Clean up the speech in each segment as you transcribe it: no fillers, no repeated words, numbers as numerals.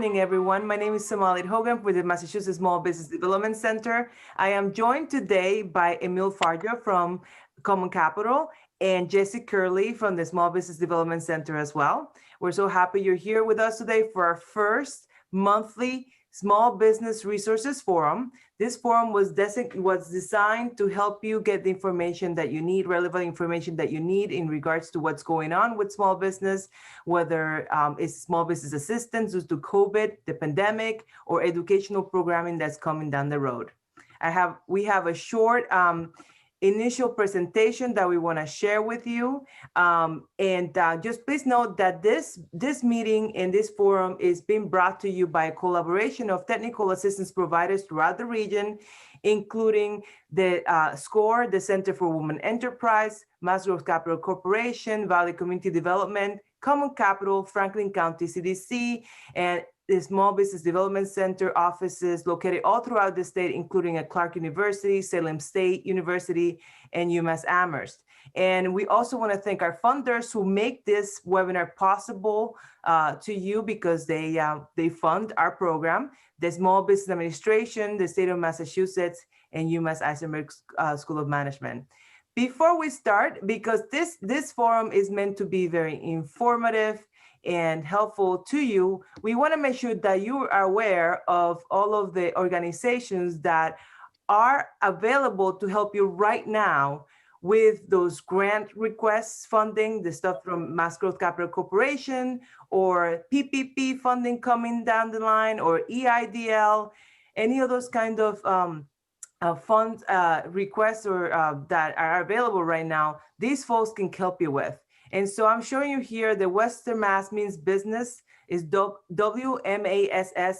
morning, everyone. My name is Somalit Hogan with the Massachusetts Small Business Development Center. I am joined today by Emil Farjo from Common Capital and Jesse Curley from the Small Business Development Center as well. We're so happy you're here with us today for our first monthly Small Business Resources Forum. This forum was designed to help you get the information that you need, relevant information that you need in regards to what's going on with small business, whether it's small business assistance due to COVID, the pandemic, or educational programming that's coming down the road. We have a short initial presentation that we want to share with you. Just please note that this meeting and this forum is being brought to you by a collaboration of technical assistance providers throughout the region, including the SCORE, the Center for Women Enterprise, Mass Growth Capital Corporation, Valley Community Development, Common Capital, Franklin County CDC, and the Small Business Development Center offices located all throughout the state, including at Clark University, Salem State University, and UMass Amherst. And we also want to thank our funders who make this webinar possible to you because they fund our program, the Small Business Administration, the State of Massachusetts, and UMass Eisenberg School of Management. Before we start, because this forum is meant to be very informative and helpful to you, we want to make sure that you are aware of all of the organizations that are available to help you right now with those grant requests funding, the stuff from Mass Growth Capital Corporation, or PPP funding coming down the line, or EIDL, any of those kind of fund requests or that are available right now. These folks can help you with. And so I'm showing you here the Western Mass Means Business is WMASS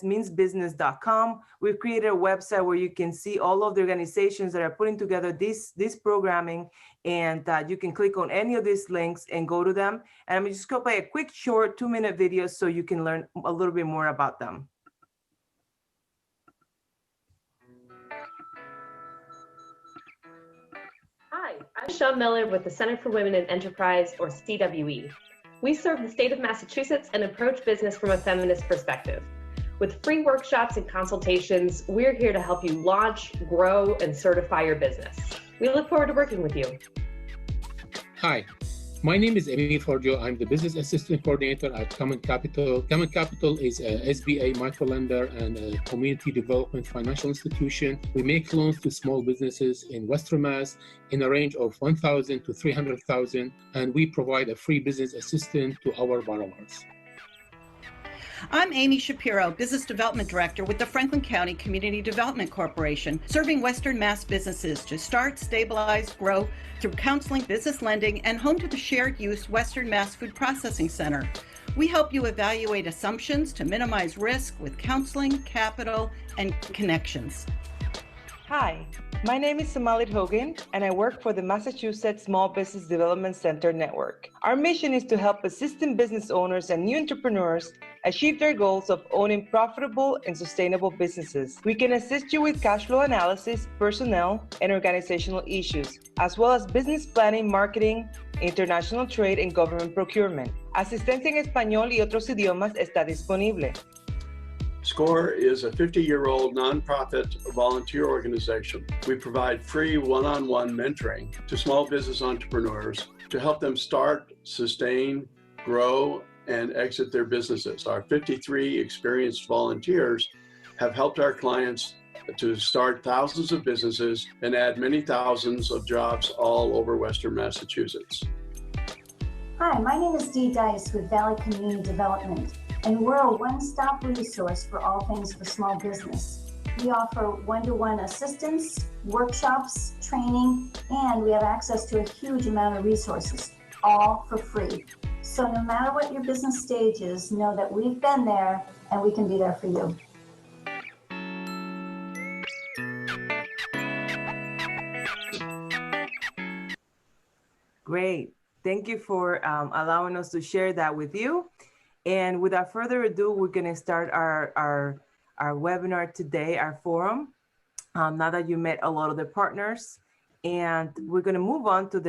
meansbusiness.com. We've created a website where you can see all of the organizations that are putting together this programming, and you can click on any of these links and go to them. And I'm just going to play a quick short 2-minute video so you can learn a little bit more about them. Hi, I'm Sean Miller with the Center for Women in Enterprise, or CWE. We serve the state of Massachusetts and approach business from a feminist perspective. With free workshops and consultations, we're here to help you launch, grow, and certify your business. We look forward to working with you. Hi, my name is Emil Farjo. I'm the Business Assistant Coordinator at Common Capital. Common Capital is a SBA microlender and a community development financial institution. We make loans to small businesses in Western Mass in a range of $1,000 to $300,000, and we provide a free business assistance to our borrowers. I'm Amy Shapiro, Business Development Director with the Franklin County Community Development Corporation, serving Western Mass businesses to start, stabilize, grow through counseling, business lending, and home to the shared use Western Mass Food Processing Center. We help you evaluate assumptions to minimize risk with counseling, capital, and connections. Hi, my name is Somalit Hogan, and I work for the Massachusetts Small Business Development Center Network. Our mission is to help assistant business owners and new entrepreneurs achieve their goals of owning profitable and sustainable businesses. We can assist you with cash flow analysis, personnel, and organizational issues, as well as business planning, marketing, international trade, and government procurement. Asistencia en español y otros idiomas está disponible. SCORE is a 50-year-old nonprofit volunteer organization. We provide free one-on-one mentoring to small business entrepreneurs to help them start, sustain, grow, and exit their businesses. Our 53 experienced volunteers have helped our clients to start thousands of businesses and add many thousands of jobs all over Western Massachusetts. Hi, my name is Dee Dice with Valley Community Development, and we're a one-stop resource for all things for small business. We offer one-to-one assistance, workshops, training, and we have access to a huge amount of resources, all for free. So no matter what your business stage is, know that we've been there and we can be there for you. Great. Thank you for allowing us to share that with you. And without further ado, we're going to start our webinar today, our forum, now that you met a lot of the partners. And we're going to move on to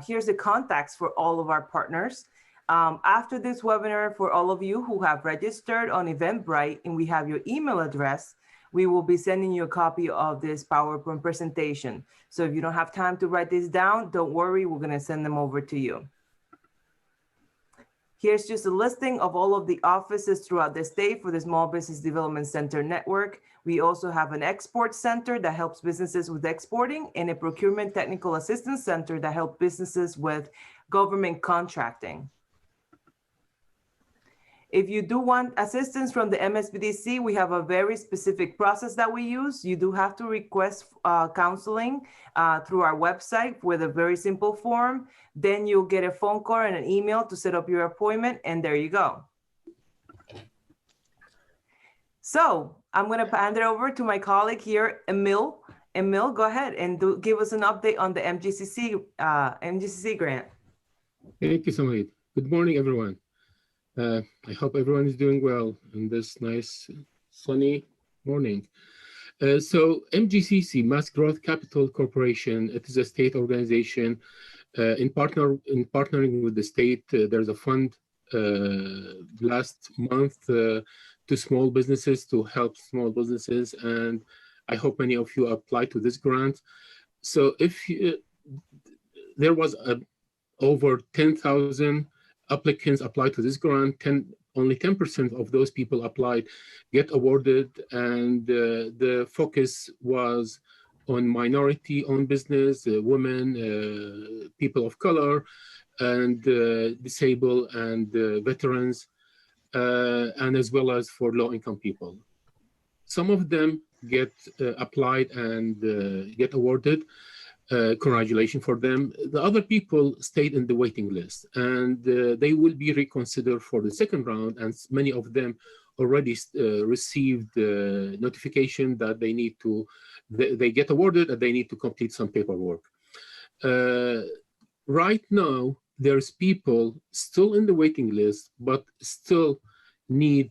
here's the contacts for all of our partners. After this webinar, for all of you who have registered on Eventbrite and we have your email address, we will be sending you a copy of this PowerPoint presentation. So if you don't have time to write this down, don't worry, we're gonna send them over to you. Here's just a listing of all of the offices throughout the state for the Small Business Development Center network. We also have an export center that helps businesses with exporting and a procurement technical assistance center that helps businesses with government contracting. If you do want assistance from the MSBDC, we have a very specific process that we use. You do have to request counseling through our website with a very simple form. Then you'll get a phone call and an email to set up your appointment, and there you go. So I'm going to hand it over to my colleague here, Emil. Emil, go ahead and give us an update on the MGCC grant. Thank you, Samahid. Good morning, everyone. I hope everyone is doing well in this nice sunny morning. So MGCC, Mass Growth Capital Corporation, it is a state organization. In partnering with the state, there's a fund last month to small businesses to help small businesses, and I hope many of you apply to this grant. So if there was over 10,000 applicants applied to this grant, only 10% of those people applied get awarded, and the focus was on minority-owned business, women, people of color, and disabled and veterans, and as well as for low-income people. Some of them get applied and get awarded. Congratulations for them. The other people stayed in the waiting list, and they will be reconsidered for the second round, and many of them already received notification that they need to, they get awarded and they need to complete some paperwork. Right now, there's people still in the waiting list, but still need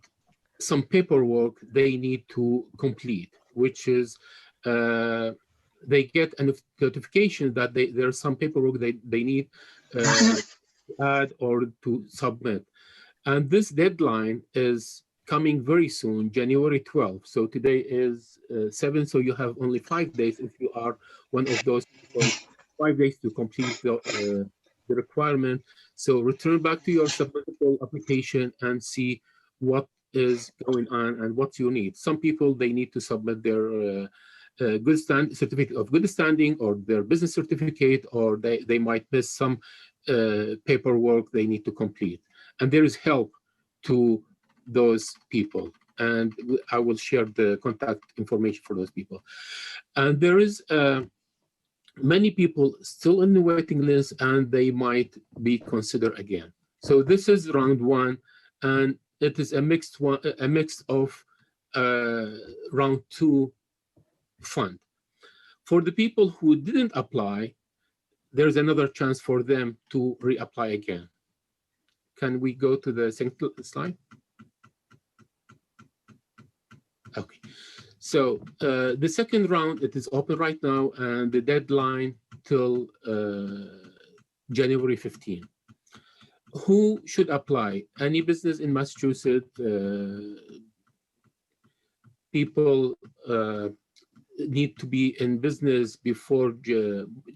some paperwork they need to complete, which is they get a notification that there's some paperwork they need to add or to submit. And this deadline is coming very soon, January 12th. So today is 7, so you have only 5 days if you are one of those people, 5 days to complete the requirement. So return back to your submittable application and see what is going on and what you need. Some people, they need to submit their certificate of good standing or their business certificate, or they might miss some paperwork they need to complete. And there is help to those people. And I will share the contact information for those people. And there is many people still in the waiting list, and they might be considered again. So this is round 1, and it is a mix of round 2 fund. For the people who didn't apply, there's another chance for them to reapply again. Can we go to the second slide? Okay. So the second round, it is open right now, and the deadline till January 15. Who should apply? Any business in Massachusetts, people need to be in business before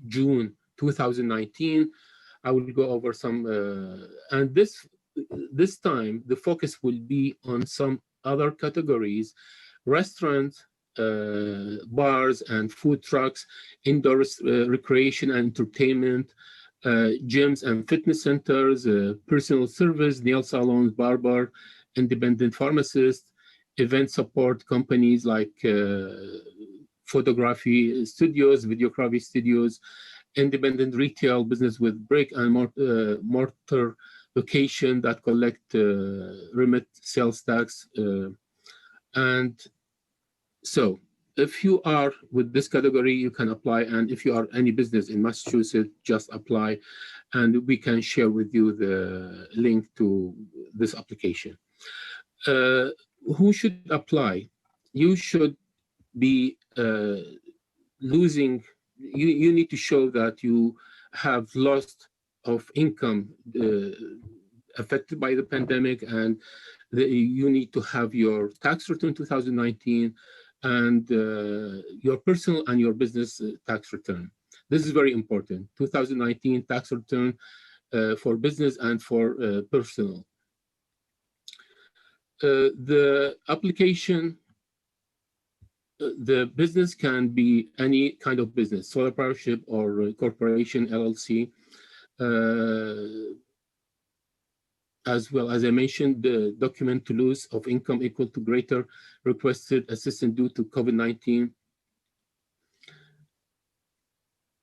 June 2019. I will go over some, and this time the focus will be on some other categories: restaurants, bars and food trucks, indoor recreation and entertainment, gyms and fitness centers, personal service, nail salons, barber, independent pharmacists, event support companies like photography studios, videography studios, independent retail business with brick and mortar location that collect remit sales tax. And so if you are with this category, you can apply. And if you are any business in Massachusetts, just apply. And we can share with you the link to this application. Who should apply? You should be losing, you need to show that you have lost of income affected by the pandemic, and you need to have your tax return 2019 and your personal and your business tax return. This is very important. 2019 tax return for business and for personal. The application, the business can be any kind of business, sole proprietorship or corporation, LLC. As well, as I mentioned, the document to lose of income equal to greater requested assistance due to COVID-19.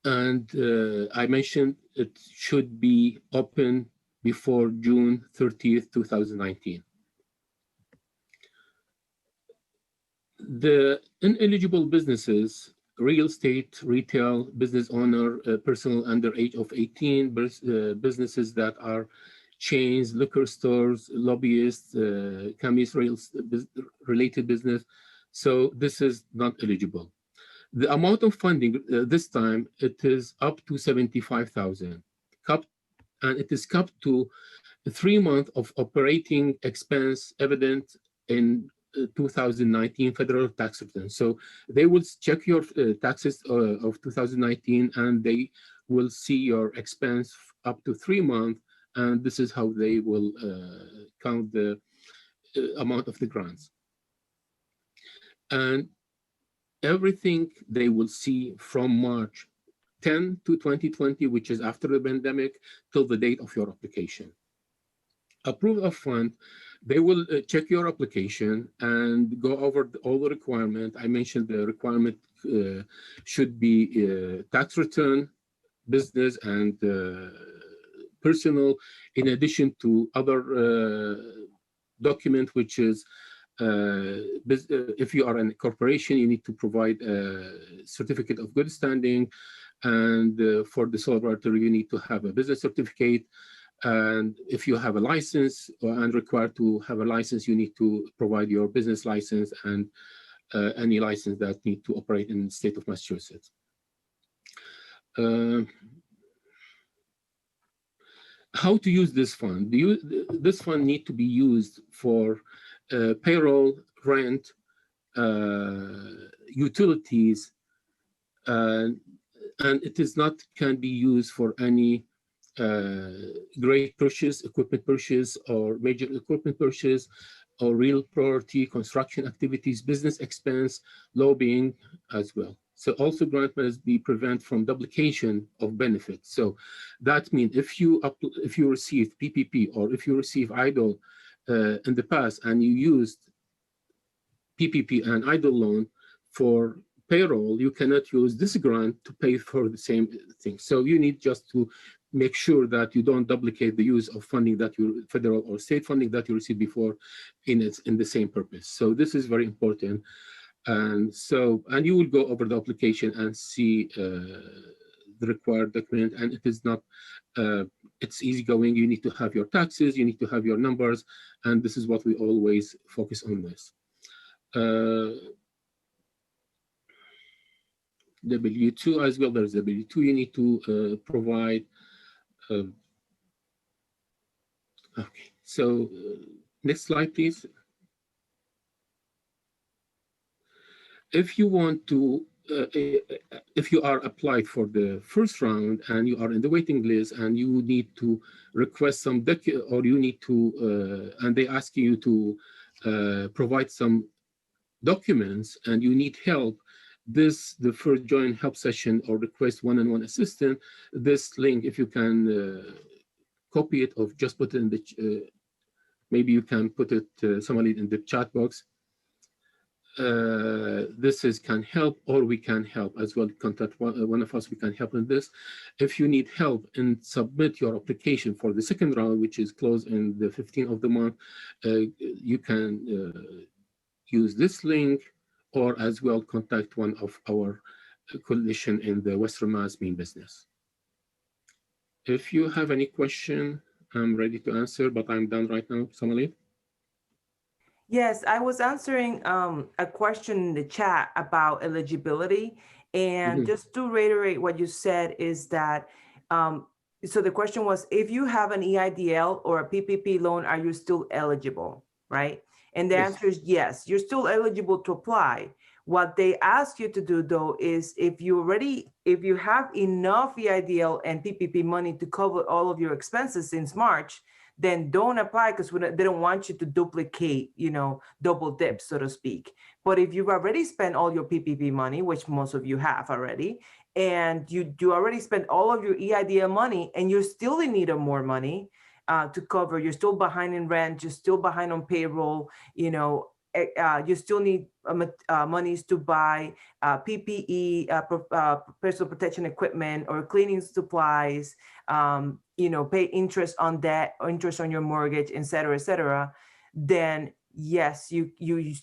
And I mentioned it should be open before June 30th, 2019. The ineligible businesses, real estate, retail, business owner, personal under age of 18, businesses that are chains, liquor stores, lobbyists, chemist related business. So this is not eligible. The amount of funding this time, it is up to 75,000, and it is capped to 3 months of operating expense evident in 2019 federal tax return. So they will check your taxes of 2019, and they will see your expense up to 3 months, and this is how they will count the amount of the grants. And everything they will see from March 10 to 2020, which is after the pandemic, till the date of your application. Approved of fund, they will check your application and go over all the requirements. I mentioned the requirement should be tax return, business, and personal, in addition to other document, which is if you are a corporation, you need to provide a certificate of good standing, and for the sole proprietor, you need to have a business certificate. And if you have a license and required to have a license, you need to provide your business license and any license that need to operate in the state of Massachusetts. How to use this fund? This fund need to be used for payroll, rent, utilities, and it is not can be used for any great purchase, equipment purchase, or major equipment purchase, or real property, construction activities, business expense, lobbying as well. So also grant must be prevent from duplication of benefits. So that means if you receive PPP or if you receive EIDL in the past and you used PPP and EIDL loan for payroll, you cannot use this grant to pay for the same thing. So you need just to make sure that you don't duplicate the use of funding that you federal or state funding that you received before in the same purpose. So this is very important. And you will go over the application and see the required document, and it is not, it's easygoing. You need to have your taxes, you need to have your numbers, and this is what we always focus on this. W-2 as well, there's W-2 you need to provide. Okay, so next slide, please. If you want to, if you are applied for the first round and you are in the waiting list and you need to request some or you need to, and they ask you to provide some documents and you need help, the first joint help session or request one-on-one assistance, this link, if you can copy it or just put it in the, maybe you can put it somebody in the chat box. This can help, or we can help as well. Contact one of us, we can help in this. If you need help and submit your application for the second round, which is closed in the 15th of the month, you can use this link, or as well contact one of our coalition in the Western Mass Mean Business. If you have any question, I'm ready to answer, but I'm done right now, Somali. Yes, I was answering a question in the chat about eligibility. And just to reiterate what you said is that so the question was, if you have an EIDL or a PPP loan, are you still eligible, right? And the Yes. answer is yes, you're still eligible to apply. What they ask you to do though is if you have enough EIDL and PPP money to cover all of your expenses since March, then don't apply, because they don't want you to duplicate, double dip, so to speak. But if you've already spent all your PPP money, which most of you have already, and you already spent all of your EIDL money and you're still in need of more money to cover, you're still behind in rent, you're still behind on payroll, you still need monies to buy PPE, personal protection equipment, or cleaning supplies, pay interest on debt or interest on your mortgage, et cetera, then yes, you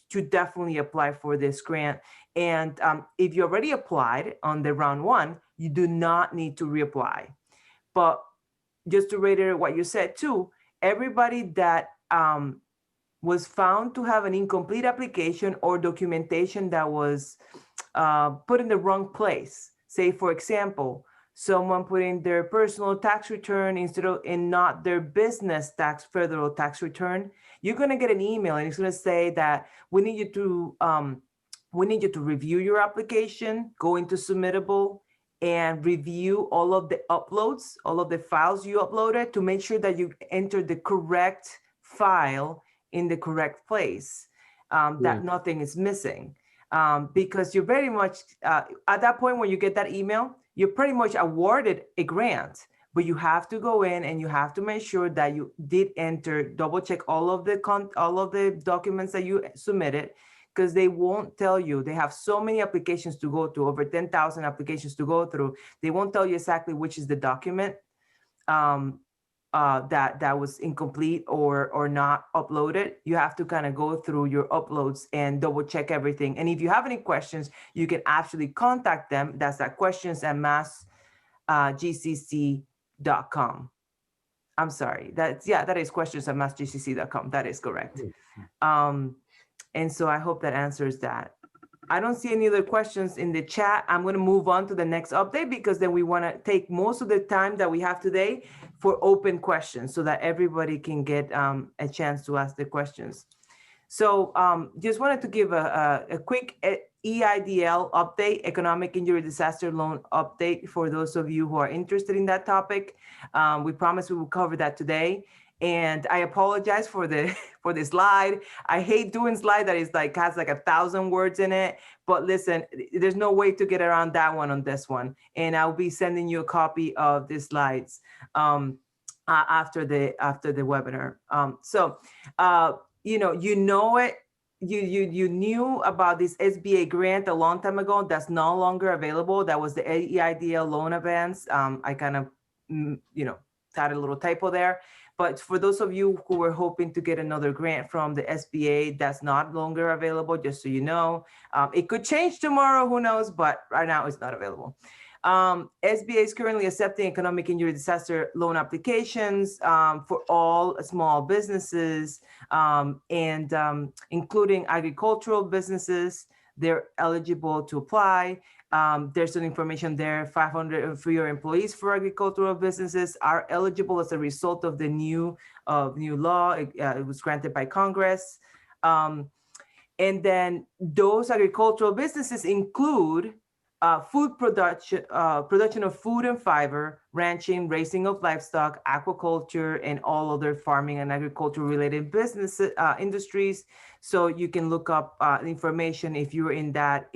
should definitely apply for this grant. And if you already applied on the round one, you do not need to reapply. But just to reiterate what you said too, everybody that was found to have an incomplete application or documentation that was put in the wrong place. Say, for example, someone put in their personal tax return instead of, and not their business tax, federal tax return, you're going to get an email and it's going to say that we need you to review your application, go into submittable, and review all of the uploads, all of the files you uploaded, to make sure that you enter the correct file in the correct place, that nothing is missing. Because you're very much, at that point when you get that email, you're pretty much awarded a grant, but you have to go in and you have to make sure that you did enter, double check all of the documents that you submitted, because they won't tell you. They have so many applications to go through, over 10,000 applications to go through. They won't tell you exactly which is the document that was incomplete or not uploaded. You have to kind of go through your uploads and double check everything. And if you have any questions, you can actually contact them. That's at questions@massgcc.com. I'm sorry, that is questions@massgcc.com. That is correct. And so I hope that answers that. I don't see any other questions in the chat. I'm going to move on to the next update, because then we want to take most of the time that we have today for open questions so that everybody can get a chance to ask the questions. So just wanted to give a quick EIDL update, Economic Injury Disaster Loan update, for those of you who are interested in that topic. We promised we will cover that today. And I apologize for the slide. I hate doing slide that is has 1,000 words in it. But listen, there's no way to get around that one on this one. And I'll be sending you a copy of the slides after the webinar. You knew about this SBA grant a long time ago. That's no longer available. That was the EIDL loan advance. I kind of had a little typo there. But for those of you who were hoping to get another grant from the SBA, that's not longer available, just so you know. It could change tomorrow, who knows, but right now it's not available. SBA is currently accepting economic injury disaster loan applications for all small businesses, including agricultural businesses. They're eligible to apply. There's some information there. 500 for your employees for agricultural businesses are eligible as a result of the new law. It was granted by Congress. And then those agricultural businesses include food production, production of food and fiber, ranching, raising of livestock, aquaculture, and all other farming and agriculture related business industries. So you can look up information if you're in that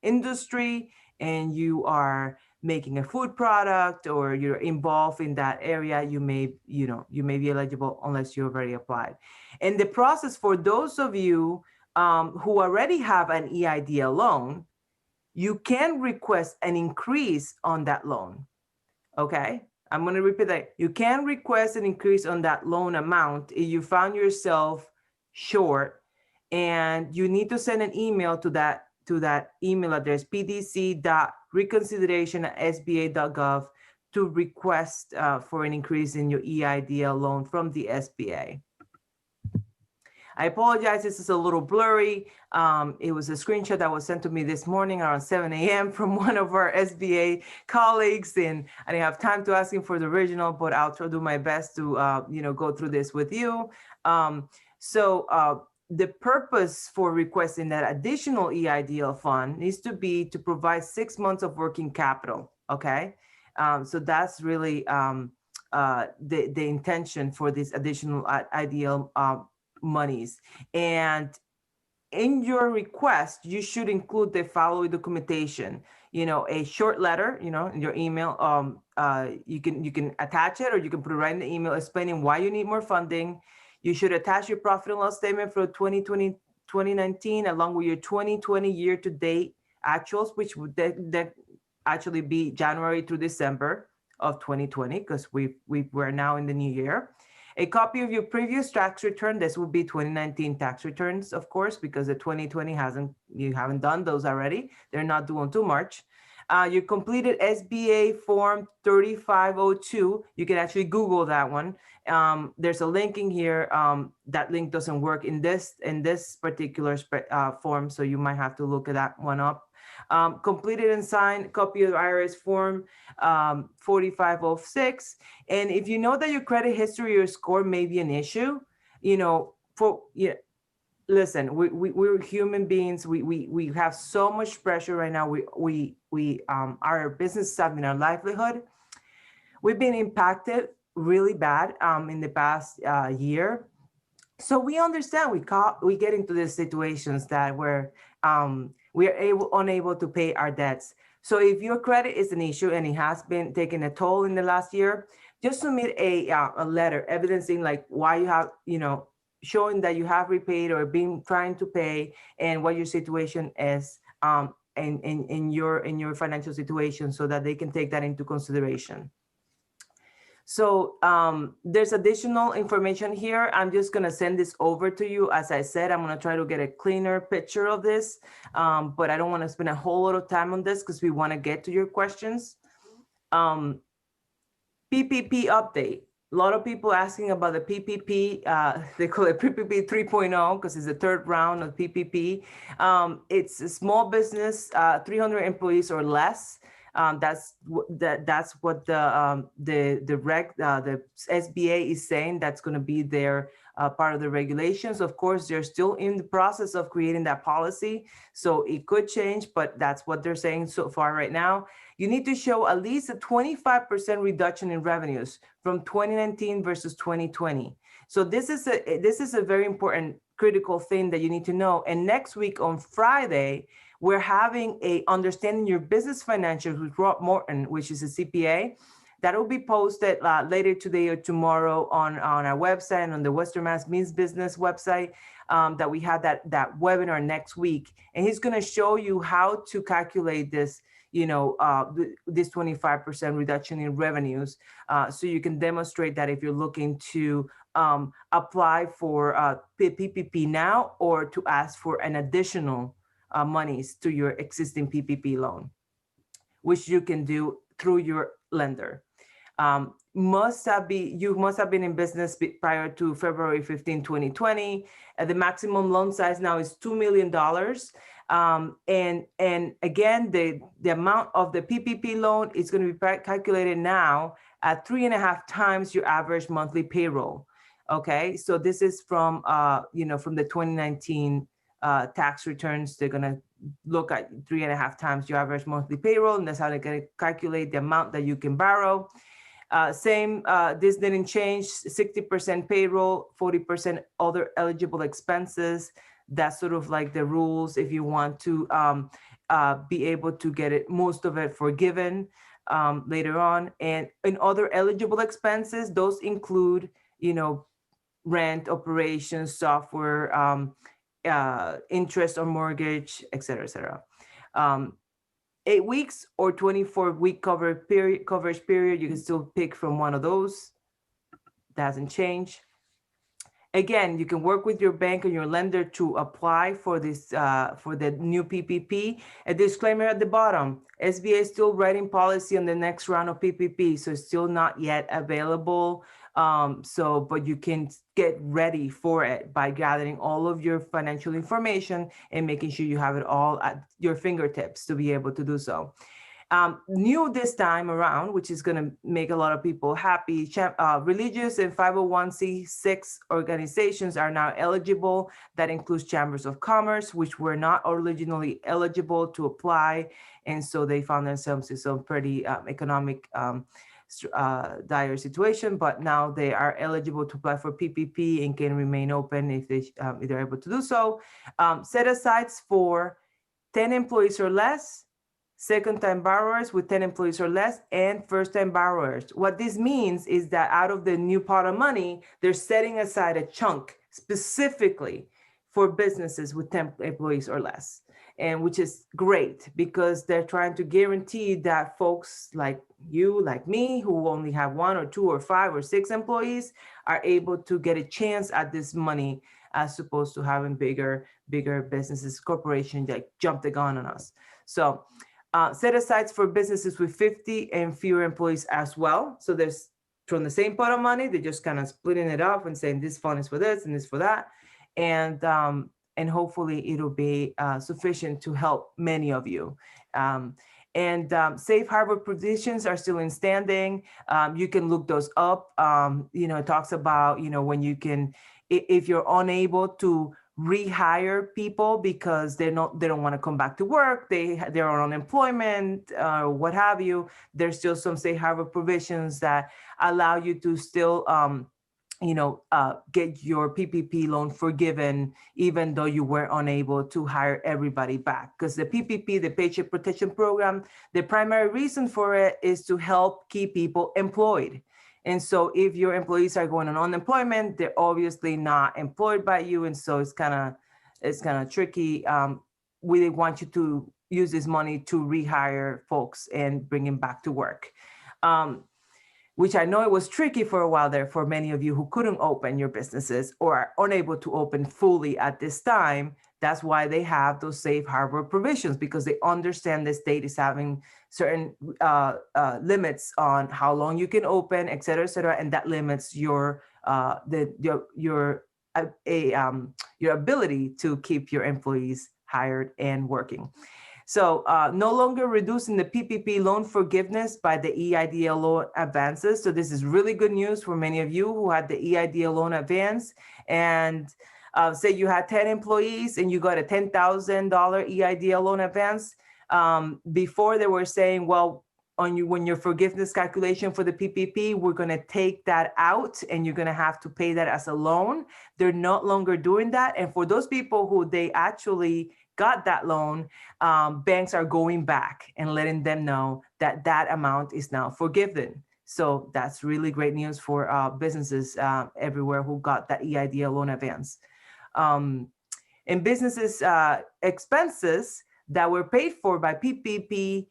industry and you are making a food product or you're involved in that area. You may be eligible unless you already applied. And the process for those of you who already have an EIDL loan, you can request an increase on that loan. Okay, I'm going to repeat that. You can request an increase on that loan amount if you found yourself short, and you need to send an email to that email address, pdc.reconsideration@sba.gov, to request for an increase in your EIDL loan from the SBA. I apologize, this is a little blurry. It was a screenshot that was sent to me this morning around 7 a.m. from one of our SBA colleagues, and I didn't have time to ask him for the original, but I'll try to do my best to go through this with you. The purpose for requesting that additional EIDL fund needs to be to provide 6 months of working capital, okay? So that's really the intention for this additional EIDL monies. And in your request, you should include the following documentation, a short letter, in your email. You can attach it, or you can put it right in the email explaining why you need more funding. You should attach your profit and loss statement for 2019, along with your 2020 year-to-date actuals, which would that actually be January through December of 2020, because we're now in the new year. A copy of your previous tax return. This will be 2019 tax returns, of course, because the 2020 you haven't done those already. They're not due until March. You completed SBA form 3502. You can actually Google that one. There's a link in here. That link doesn't work in this particular form, so you might have to look at that one up. Completed and signed copy of the IRS form 4506. And if you know that your credit history or score may be an issue, listen, we're human beings. We have so much pressure right now. Our business have been our livelihood. We've been impacted really bad in the past year. So we understand we get into these situations that where we are unable to pay our debts. So if your credit is an issue and it has been taking a toll in the last year, just submit a letter evidencing like why you have, showing that you have repaid or been trying to pay, and what your situation is in your financial situation, so that they can take that into consideration. So there's additional information here. I'm just going to send this over to you. As I said, I'm going to try to get a cleaner picture of this, but I don't want to spend a whole lot of time on this because we want to get to your questions. PPP update. A lot of people asking about the PPP. They call it PPP 3.0 because it's the third round of PPP. It's a small business, 300 employees or less. That's what the SBA is saying. That's going to be their part of the regulations. Of course, they're still in the process of creating that policy, so it could change, but that's what they're saying so far right now. You need to show at least a 25% reduction in revenues from 2019 versus 2020. So this is a very important critical thing that you need to know. And next week on Friday, we're having a Understanding Your Business Financials with Rob Morton, which is a CPA. That will be posted later today or tomorrow on our website and on the Western Mass Means Business website, that we had that webinar next week. And he's going to show you how to calculate this, this 25% reduction in revenues. So you can demonstrate that if you're looking to apply for PPP now, or to ask for an additional monies to your existing PPP loan, which you can do through your lender. You must have been in business prior to February 15, 2020. The maximum loan size now is $2 million. And again, the amount of the PPP loan is going to be calculated now at 3.5 times your average monthly payroll. Okay, so this is from from the 2019 tax returns. They're going to look at 3.5 times your average monthly payroll, and that's how they're going to calculate the amount that you can borrow. This didn't change. 60% payroll, 40% other eligible expenses. That's sort of like the rules if you want to be able to get it, most of it forgiven later on. And in other eligible expenses, those include, rent, operations, software, interest on mortgage, et cetera, et cetera. 8 weeks or 24-week coverage period, you can still pick from one of those. That hasn't changed. Again, you can work with your bank and your lender to apply for this for the new PPP. A disclaimer at the bottom: SBA is still writing policy on the next round of PPP, so it's still not yet available But you can get ready for it by gathering all of your financial information and making sure you have it all at your fingertips to be able to do so. New this time around, which is going to make a lot of people happy, religious and 501c6 organizations are now eligible. That includes chambers of commerce, which were not originally eligible to apply. And so they found themselves in some pretty economic dire situation, but now they are eligible to apply for PPP and can remain open if they're able to do so. Set asides for 10 employees or less, second-time borrowers with 10 employees or less, and first-time borrowers. What this means is that out of the new pot of money, they're setting aside a chunk specifically for businesses with 10 employees or less, and which is great because they're trying to guarantee that folks like you, like me, who only have 1 or 2 or 5 or 6 employees are able to get a chance at this money as opposed to having bigger businesses, corporations that jump the gun on us. So set asides for businesses with 50 and fewer employees as well. So there's from the same pot of money, they're just kind of splitting it up and saying this fund is for this and this for that. And hopefully it'll be sufficient to help many of you. Safe harbor provisions are still in standing. You can look those up. It talks about, when you can, if you're unable to rehire people because they don't want to come back to work, they're on unemployment or what have you, there's still some safe harbor provisions that allow you to still get your PPP loan forgiven, even though you were unable to hire everybody back. Because the PPP, the Paycheck Protection Program, the primary reason for it is to help keep people employed. And so if your employees are going on unemployment, they're obviously not employed by you. And so it's kind of tricky. We want you to use this money to rehire folks and bring them back to work. Which I know it was tricky for a while there for many of you who couldn't open your businesses or are unable to open fully at this time. That's why they have those safe harbor provisions, because they understand the state is having certain limits on how long you can open, et cetera, and that limits your ability to keep your employees hired and working. So no longer reducing the PPP loan forgiveness by the EIDL loan advances. So this is really good news for many of you who had the EIDL loan advance. And say you had 10 employees and you got a $10,000 EIDL loan advance. Before they were saying, well, when your forgiveness calculation for the PPP, we're going to take that out and you're going to have to pay that as a loan. They're no longer doing that. And for those people who they actually got that loan, banks are going back and letting them know that that amount is now forgiven. So that's really great news for businesses everywhere who got that EIDL loan advance. And businesses' expenses that were paid for by PPP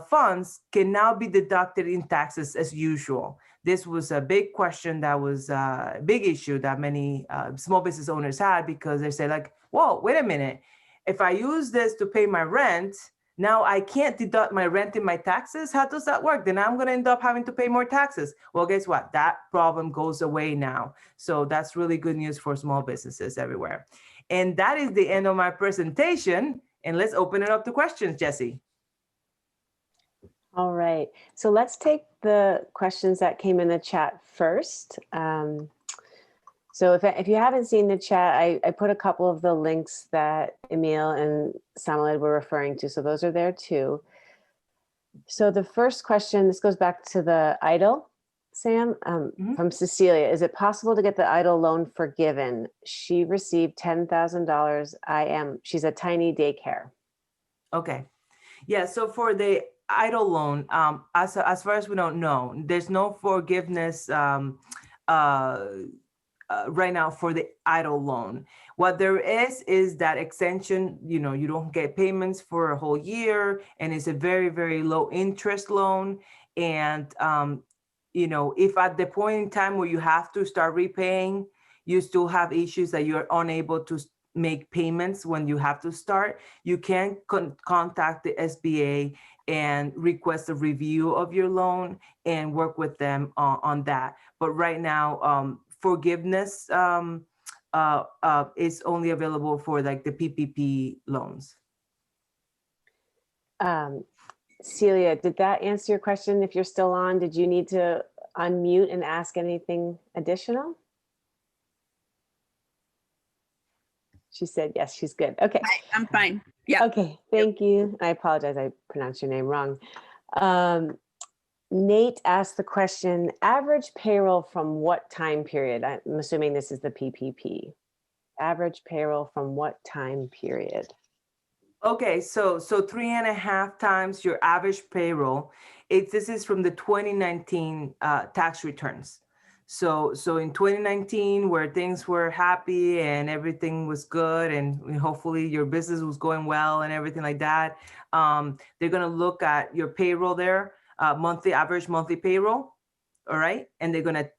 funds can now be deducted in taxes as usual. This was a big question that was a big issue that many small business owners had, because they say like, whoa, wait a minute. If I use this to pay my rent, now I can't deduct my rent in my taxes. How does that work? Then I'm going to end up having to pay more taxes. Well, guess what? That problem goes away now. So that's really good news for small businesses everywhere. And that is the end of my presentation. And let's open it up to questions, Jessie. All right. So let's take the questions that came in the chat first. So if you haven't seen the chat, I put a couple of the links that Emil and Samaled were referring to. So those are there too. So the first question, this goes back to the EIDL, Sam, from Cecilia. Is it possible to get the EIDL loan forgiven? She received $10,000. She's a tiny daycare. Okay. Yeah, so for the EIDL loan, as far as we don't know, there's no forgiveness right now for the EIDL loan. What there is that extension, you don't get payments for a whole year, and it's a very, very low interest loan. And, if at the point in time where you have to start repaying, you still have issues that you're unable to make payments when you have to start, you can contact the SBA and request a review of your loan and work with them on that. But right now, forgiveness is only available for like the PPP loans. Celia, did that answer your question? If you're still on, did you need to unmute and ask anything additional? She said, yes, she's good. Okay. I'm fine. Yeah. Okay, thank you. I apologize, I pronounced your name wrong. Nate asked the question, average payroll from what time period? I'm assuming this is the PPP. Average payroll from what time period? Okay, so 3.5 times your average payroll. This is from the 2019 tax returns. So in 2019, where things were happy and everything was good, and hopefully your business was going well and everything like that, they're gonna look at your payroll there, average monthly payroll, all right? And they're gonna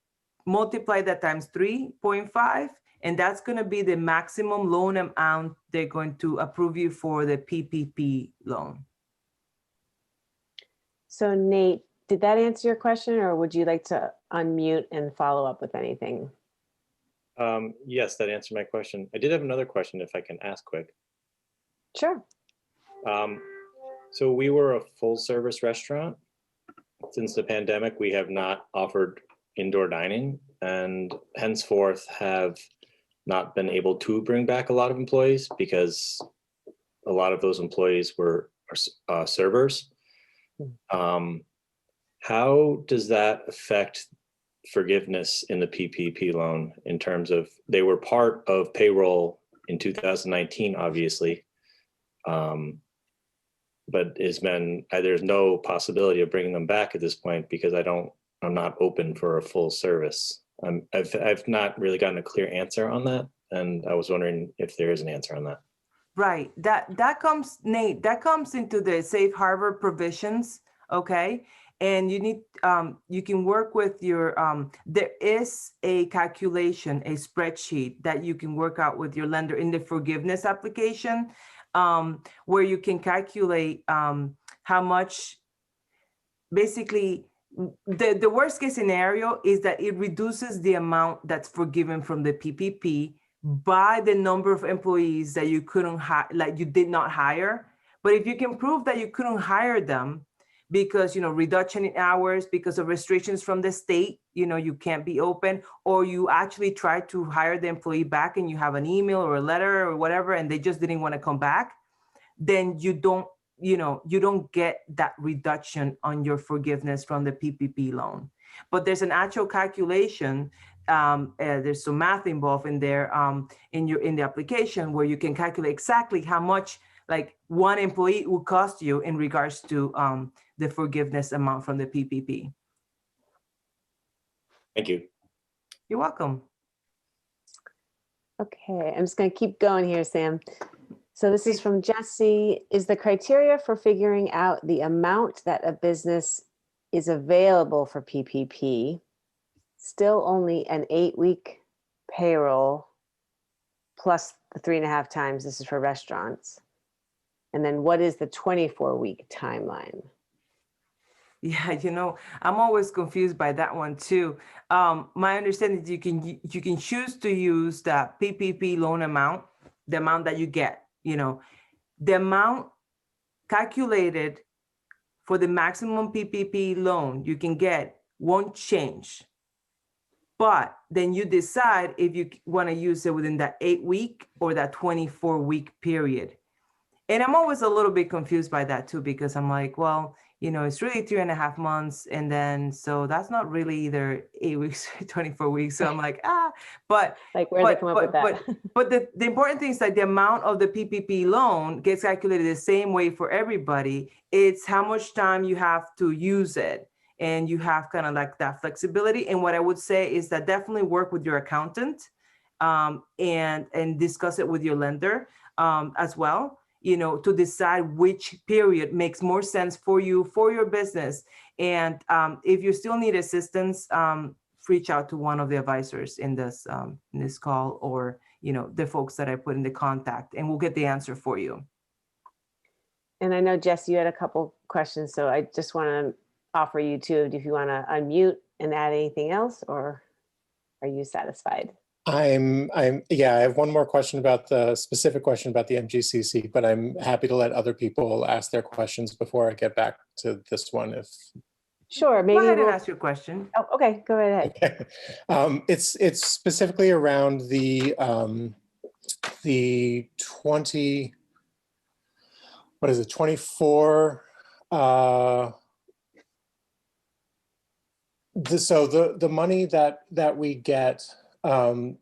multiply that times 3.5, and that's gonna be the maximum loan amount they're going to approve you for the PPP loan. So Nate, did that answer your question, or would you like to unmute and follow up with anything? Yes, that answered my question. I did have another question if I can ask quick. Sure. So we were a full service restaurant. Since the pandemic, we have not offered indoor dining and henceforth have not been able to bring back a lot of employees because a lot of those employees were servers. How does that affect forgiveness in the PPP loan in terms of they were part of payroll in 2019, obviously, but there's no possibility of bringing them back at this point because I'm not open for a full service. I've not really gotten a clear answer on that, and I was wondering if there is an answer on that. Right, that comes, Nate, that comes into the safe harbor provisions, okay? And you need, you can work with your, there is a calculation, a spreadsheet that you can work out with your lender in the forgiveness application, where you can calculate how much, basically, the worst case scenario is that it reduces the amount that's forgiven from the PPP by the number of employees that you couldn't you did not hire. But if you can prove that you couldn't hire them because, reduction in hours, because of restrictions from the state, you can't be open, or you actually tried to hire the employee back and you have an email or a letter or whatever, and they just didn't want to come back, then you don't get that reduction on your forgiveness from the PPP loan. But there's an actual calculation. There's some math involved in there in the application where you can calculate exactly how much like one employee will cost you in regards to the forgiveness amount from the PPP. Thank you. You're welcome. Okay, I'm just going to keep going here, Sam. So this is from Jesse. Is the criteria for figuring out the amount that a business is available for PPP still only an 8-week payroll plus the 3.5 times? This is for restaurants. And then what is the 24-week timeline? Yeah, I'm always confused by that one too. My understanding is you can choose to use the PPP loan amount, the amount that you get, the amount calculated for the maximum PPP loan you can get won't change. But then you decide if you want to use it within that 8-week or that 24-week period. And I'm always a little bit confused by that too, because I'm like, well, it's really 3.5 months. And then, so that's not really either 8 weeks, 24 weeks. So I'm like, but like where they come up with that. But the important thing is that the amount of the PPP loan gets calculated the same way for everybody. It's how much time you have to use it. And you have kind of like that flexibility. And what I would say is that definitely work with your accountant and discuss it with your lender as well, to decide which period makes more sense for you, for your business. And if you still need assistance, reach out to one of the advisors in this call, or, the folks that I put in the contact, and we'll get the answer for you. And I know, Jess, you had a couple questions, so I just want to offer you too, if you want to unmute and add anything else, or are you satisfied? Yeah, I have one more question about the specific question about the MGCC, but I'm happy to let other people ask their questions before I get back to this one. If Sure, maybe Go ahead and we'll, ask your question. oh, okay, go right ahead. it's specifically around the 24. So the money that we get can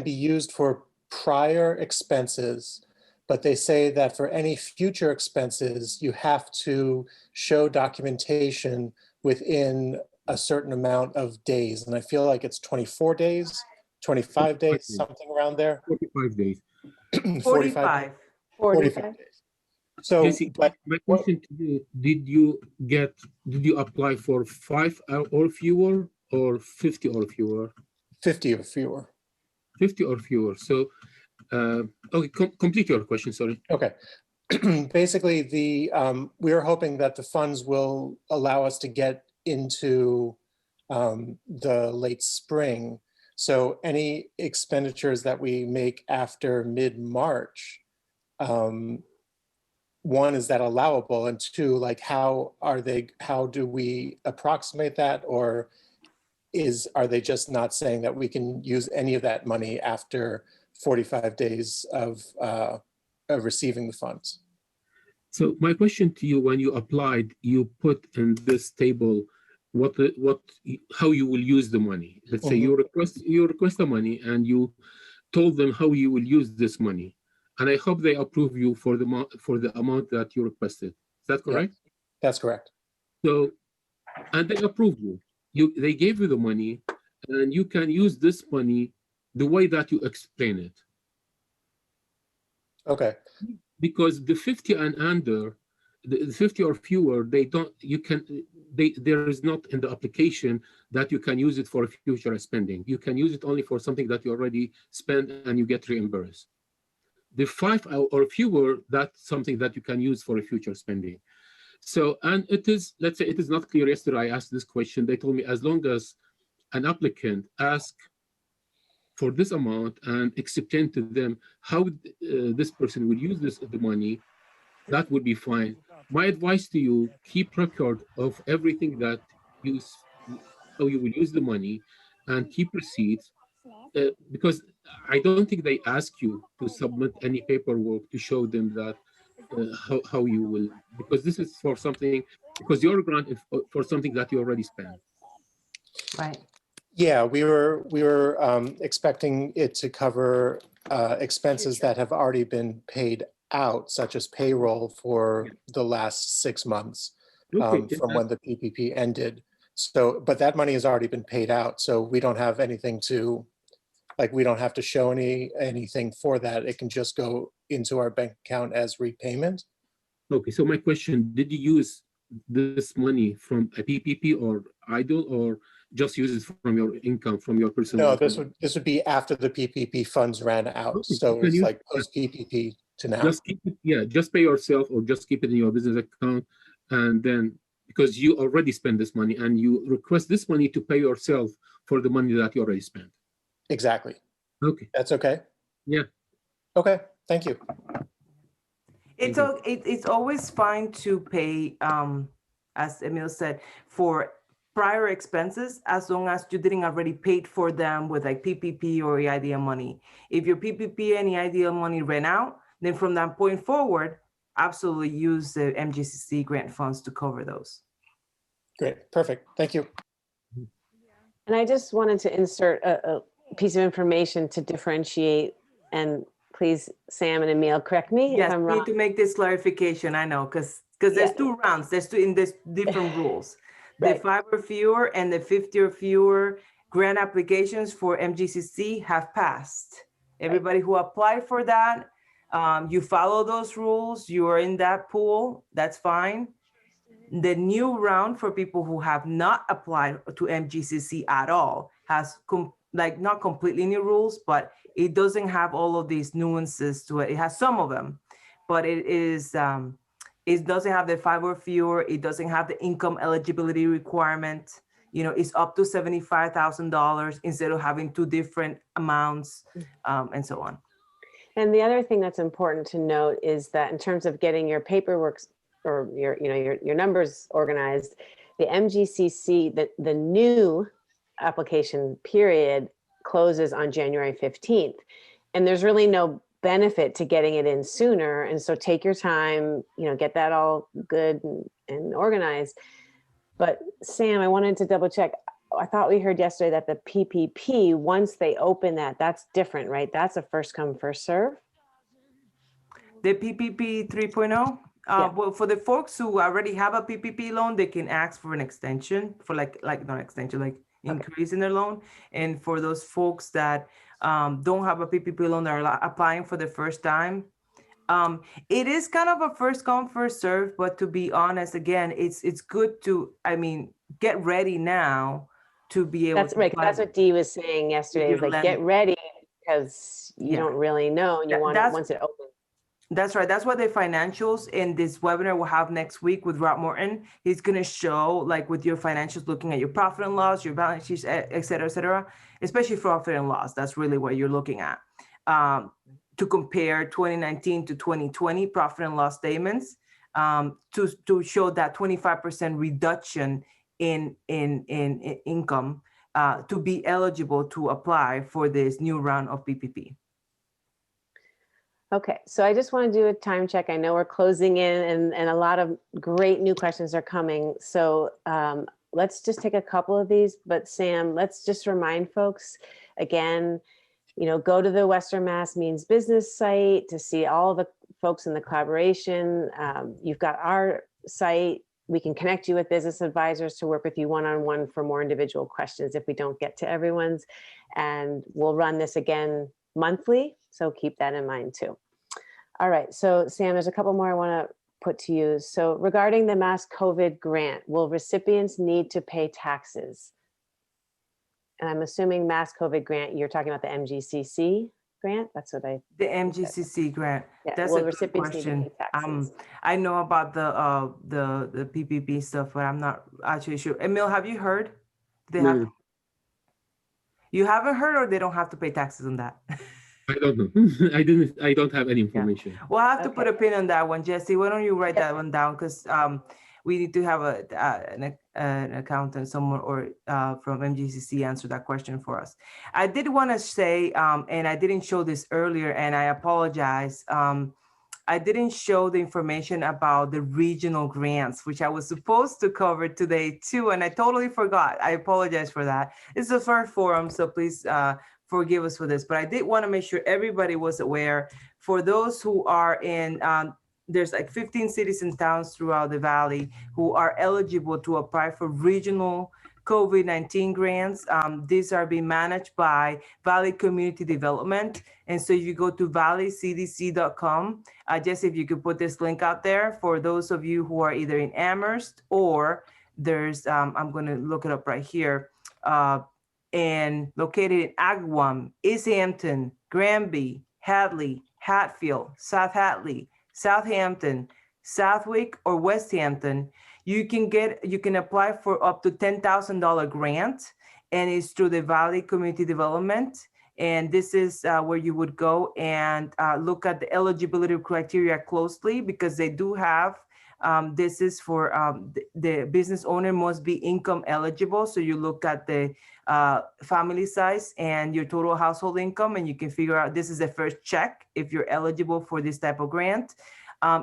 be used for prior expenses, but they say that for any future expenses, you have to show documentation within a certain amount of days. And I feel like it's 24 days, 25 days, something around there. 45 days. 45. 45 days. So, Jesse, but my question to you, did you apply for 5 or fewer or 50 or fewer? 50 or fewer. 50 or fewer. So, okay, complete your question, sorry. Okay. Basically, we are hoping that the funds will allow us to get into the late spring. So any expenditures that we make after mid-March, one, is that allowable? And two, like how do we approximate that? Or are they just not saying that we can use any of that money after 45 days of receiving the funds? So my question to you, when you applied, you put in this table how you will use the money. Let's say you request the money and you told them how you will use this money. And I hope they approve you for the amount that you requested. Is that correct? Yeah, that's correct. So, and they approved you. They gave you the money, and you can use this money the way that you explain it. Okay. Because the 50 and under, the 50 or fewer, there is not in the application that you can use it for future spending. You can use it only for something that you already spent and you get reimbursed. The 5 or fewer, that's something that you can use for a future spending. So, and it is, let's say it is not clear. Yesterday I asked this question. They told me as long as an applicant asks for this amount and explain to them how this person will use the money, that would be fine. My advice to you, keep record of everything that how you will use the money, and keep receipts, because I don't think they ask you to submit any paperwork to show them that how you will, because this is for something, because your grant is for something that you already spent. Right. Yeah, we were expecting it to cover expenses that have already been paid out, such as payroll for the last 6 months from when the PPP ended. So, but that money has already been paid out, so we don't have anything to, like, we don't have to show anything for that. It can just go into our bank account as repayment. Okay, so my question, did you use this money from a PPP or EIDL, or just use it from your income, from your personal income? This would be after the PPP funds ran out. Okay. So it's like post PPP to now. Just keep it, yeah, just pay yourself or just keep it in your business account. And then, because you already spent this money and you request this money to pay yourself for the money that you already spent. Exactly. Okay. That's okay? Yeah. Okay, thank you. It's always fine to pay, as Emil said, for prior expenses, as long as you didn't already paid for them with like PPP or EIDL money. If your PPP and EIDL money ran out, then from that point forward, absolutely use the MGCC grant funds to cover those. Great, perfect, thank you. And I just wanted to insert a piece of information to differentiate, and please, Sam and Emil, correct me if I'm wrong. Yes, need to make this clarification, I know, because there's 2 rounds, there's different rules. The 5 or fewer and the 50 or fewer grant applications for MGCC have passed. Everybody who applied for that, you follow those rules, you are in that pool, that's fine. The new round for people who have not applied to MGCC at all has not completely new rules, but it doesn't have all of these nuances to it. It has some of them, but it doesn't have the 5 or fewer. It doesn't have the income eligibility requirement. You know, it's up to $75,000 instead of having 2 different amounts, and so on. And the other thing that's important to note is that in terms of getting your paperwork or your numbers organized, the MGCC, the new application period closes on January 15th. And there's really no benefit to getting it in sooner. And so take your time, get that all good and organized. But Sam, I wanted to double check. I thought we heard yesterday that the PPP, once they open that's different, right? That's a first come, first serve. The PPP 3.0, well, for the folks who already have a PPP loan, they can ask for an extension for increase in their loan. And for those folks that don't have a PPP loan, that are applying for the first time, it is kind of a first come, first serve. But to be honest, again, it's good to, get ready now to be able. That's right. That's what Dee was saying yesterday. Is like, get ready because you don't really know, and you want it once it opens. That's right. That's what the financials in this webinar we'll have next week with Rob Morton. He's going to show, like, with your financials, looking at your profit and loss, your balance sheets, et cetera, especially profit and loss. That's really what you're looking at, to compare 2019 to 2020 profit and loss statements, to show that 25% reduction in income, to be eligible to apply for this new round of PPP. Okay, so I just want to do a time check. I know we're closing in and a lot of great new questions are coming. So let's just take a couple of these. But Sam, let's just remind folks again, go to the Western Mass Means Business site to see all the folks in the collaboration. You've got our site. We can connect you with business advisors to work with you one-on-one for more individual questions if we don't get to everyone's. And we'll run this again monthly. So keep that in mind too. All right, so Sam, there's a couple more I want to put to you. So regarding the Mass COVID grant, will recipients need to pay taxes? And I'm assuming Mass COVID grant, you're talking about the MGCC grant? That's what The MGCC grant. Yeah. That's Will a good recipients need to question. pay taxes? I know about the PPP stuff, but I'm not actually sure. Emil, have you heard? No. You haven't heard, or they don't have to pay taxes on that? I don't know. I don't have any information. Yeah. We'll have to put a pin on that one, Jesse. Why don't you write that one down? Because we need to have an accountant somewhere or from MGCC answer that question for us. I did want to say, and I didn't show this earlier, and I apologize. I didn't show the information about the regional grants, which I was supposed to cover today too, and I totally forgot. I apologize for that. It's the first forum, so please forgive us for this. But I did want to make sure everybody was aware. For those who are in, there's like 15 cities and towns throughout the Valley who are eligible to apply for regional COVID-19 grants. These are being managed by Valley Community Development. And so you go to valleycdc.com. Just if you could put this link out there for those of you who are either in Amherst or there's, I'm going to look it up right here, and located in Agawam, East Hampton, Granby, Hadley, Hatfield, South Hadley, Southampton, Southwick, or West Hampton. You can apply for up to $10,000 grant, and it's through the Valley Community Development. And this is where you would go and look at the eligibility criteria closely, because they do have, this is for the business owner must be income eligible. So you look at the family size and your total household income, and you can figure out, this is the first check if you're eligible for this type of grant.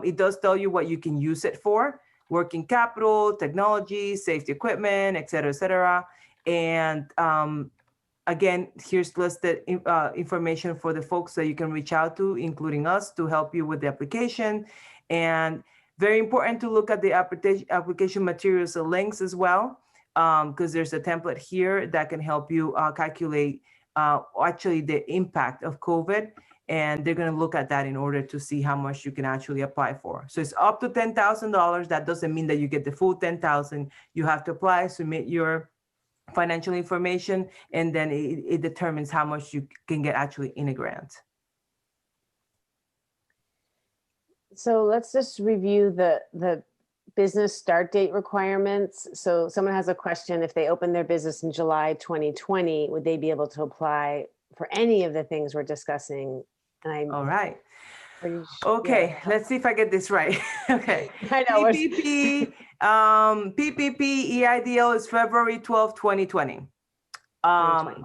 It does tell you what you can use it for: working capital, technology, safety equipment, et cetera, et cetera. And again, here's listed information for the folks that you can reach out to, including us, to help you with the application. And very important to look at the application materials and links as well, because there's a template here that can help you calculate actually the impact of COVID. And they're going to look at that in order to see how much you can actually apply for. So it's up to $10,000. That doesn't mean that you get the full $10,000. You have to apply, submit your financial information, and then it determines how much you can get actually in a grant. So let's just review the business start date requirements. So someone has a question, if they open their business in July 2020, would they be able to apply for any of the things we're discussing? And I'm All right. pretty sure. Okay, let's see if I get this right. Okay. I know. PPP, PPP EIDL is February 12, 2020. 2020.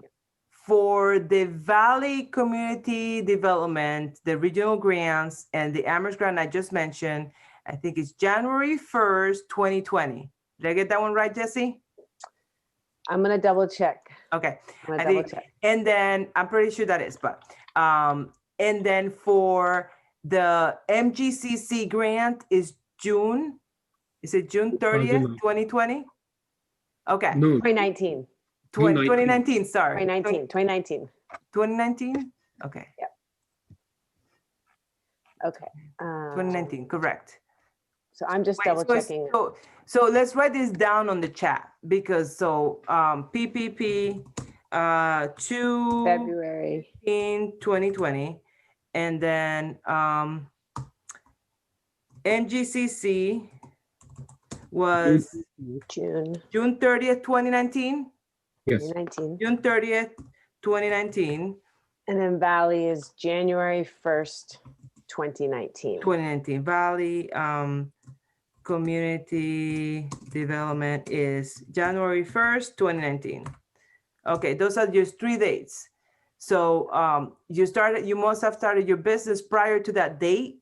For the Valley Community Development, the regional grants, and the Amherst grant I just mentioned, I think it's January 1st, 2020. Did I get that one right, Jesse? I'm gonna double check. Okay. I'm gonna I double think- check. And then I'm pretty sure that is, but, and then for the MGCC grant is June, is it June 30th, 2020? Okay, No, 2019, 2019, sorry. 2019. 2019? Okay, Okay. 2019, correct. So I'm just Wait, double so it's- checking. So let's write this down on the chat because PPP to February. in 2020, and then MGCC was June June 30th, 2019. yes, 2019. June 30th, 2019. And then Valley is January 1st, 2019. 2019. Valley Community Development is January 1st, 2019. Okay, those are just 3 dates. So you must have started your business prior to that date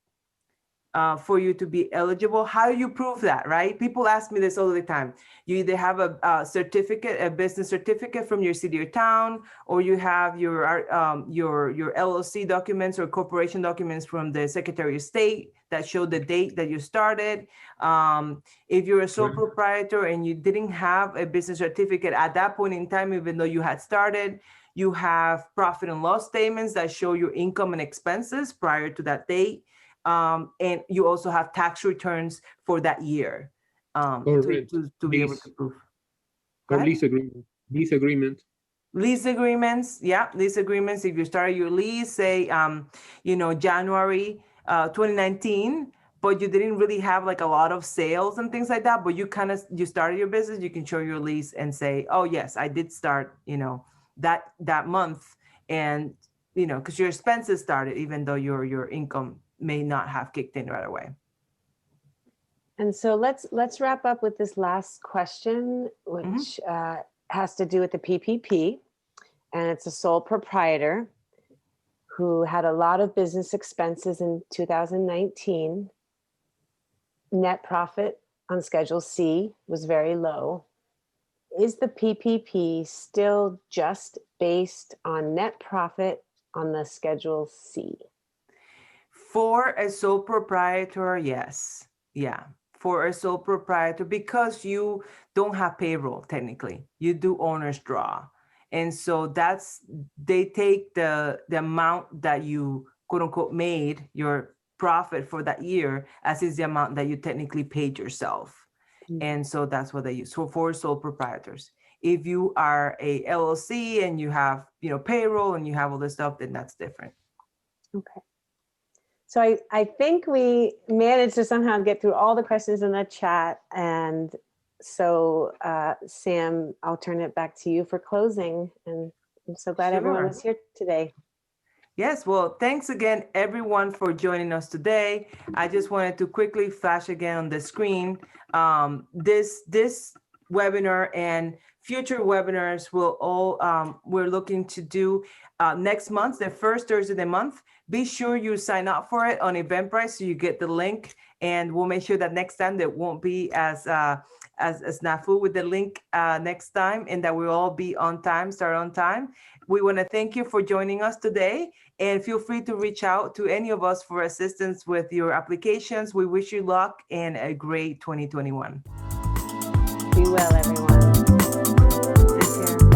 for you to be eligible. How do you prove that, right? People ask me this all the time. You either have a certificate, a business certificate from your city or town, or you have your LLC documents or corporation documents from the Secretary of State that show the date that you started. If you're a sole proprietor and you didn't have a business certificate at that point in time, even though you had started, you have profit and loss statements that show your income and expenses prior to that date. And you also have tax returns for that year to be able to prove. Go or ahead. lease agreement. Lease agreement. Lease agreements, yeah, lease agreements. If you started your lease, say, January 2019, but you didn't really have like a lot of sales and things like that, but you started your business, you can show your lease and say, oh yes, I did start, that month, and because your expenses started, even though your income may not have kicked in right away. And so let's wrap up with this last question, which has to do with the PPP. And it's a sole proprietor who had a lot of business expenses in 2019. Net profit on Schedule C was very low. Is the PPP still just based on net profit on the Schedule C? For a sole proprietor, yes. Yeah. For a sole proprietor, because you don't have payroll, technically. You do owner's draw. And so they take the amount that you, quote unquote, made, your profit for that year, as is the amount that you technically paid yourself. And so that's what they use. So for sole proprietors. If you are a LLC and you have, payroll and you have all this stuff, then that's different. Okay. So I think we managed to somehow get through all the questions in the chat. And so, Sam, I'll turn it back to you for closing. And I'm so glad everyone was here today. Yes, well, thanks again, everyone, for joining us today. I just wanted to quickly flash again on the screen. This webinar and future webinars will all, we're looking to do next month, the first Thursday of the month. Be sure you sign up for it on Eventbrite so you get the link, and we'll make sure that next time there won't be as snafu with the link next time, and that we'll all be on time, start on time. We want to thank you for joining us today, and feel free to reach out to any of us for assistance with your applications. We wish you luck and a great 2021. Be well, everyone. Take care.